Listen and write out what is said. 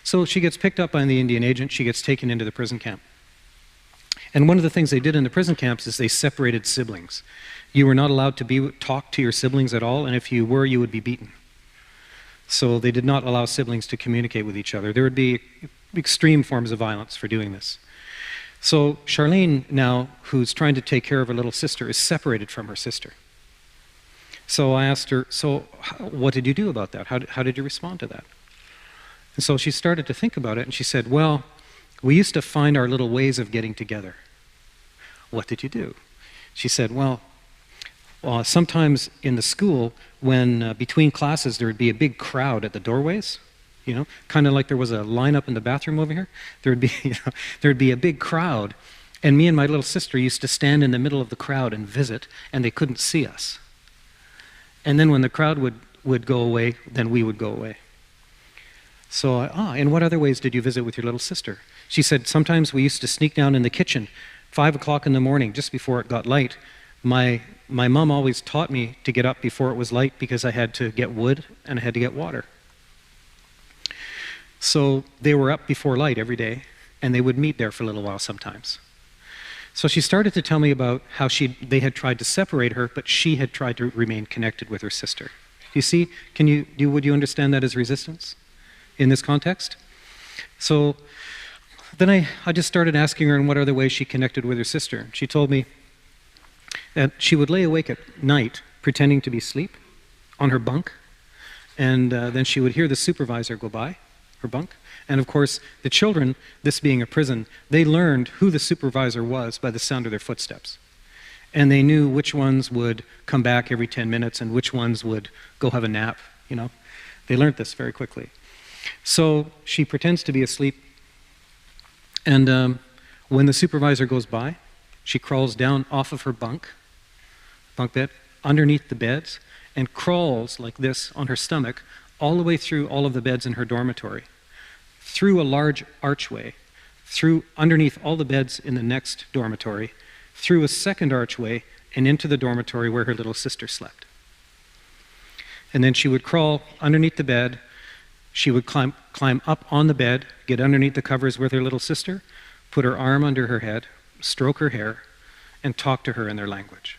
So she gets picked up by the Indian agent. She gets taken into the prison camp. And one of the things they did in the prison camps is they separated siblings. You were not allowed to talk to your siblings at all, and if you were, you would be beaten. So they did not allow siblings to communicate with each other. There would be extreme forms of violence for doing this. So Charlene now, who's trying to take care of her little sister, is separated from her sister. So I asked her, so what did you do about that? How did you respond to that? And so she started to think about it, and she said, well, we used to find our little ways of getting together. What did you do? She said, well, sometimes in the school, when between classes there would be a big crowd at the doorways, you know, kind of like there was a lineup in the bathroom over here. There would be a big crowd, and me and my little sister used to stand in the middle of the crowd and visit, and they couldn't see us. And then when the crowd would go away, then we would go away. So, in what other ways did you visit with your little sister? She said, sometimes we used to sneak down in the kitchen, 5 o'clock in the morning, just before it got light. My mom always taught me to get up before it was light because I had to get wood and I had to get water. So they were up before light every day, and they would meet there for a little while sometimes. So she started to tell me about how they had tried to separate her, but she had tried to remain connected with her sister. You see, would you understand that as resistance in this context? So then I just started asking her in what other ways she connected with her sister. She told me that she would lay awake at night pretending to be asleep on her bunk, and then she would hear the supervisor go by her bunk. And of course, the children, this being a prison, they learned who the supervisor was by the sound of their footsteps. And they knew which ones would come back every 10 minutes and which ones would go have a nap, you know. They learned this very quickly. So she pretends to be asleep, and when the supervisor goes by, she crawls down off of her bunk bed, underneath the beds, and crawls like this on her stomach all the way through all of the beds in her dormitory, through a large archway, through underneath all the beds in the next dormitory, through a second archway, and into the dormitory where her little sister slept. And then she would crawl underneath the bed. She would climb up on the bed, get underneath the covers with her little sister, put her arm under her head, stroke her hair, and talk to her in their language.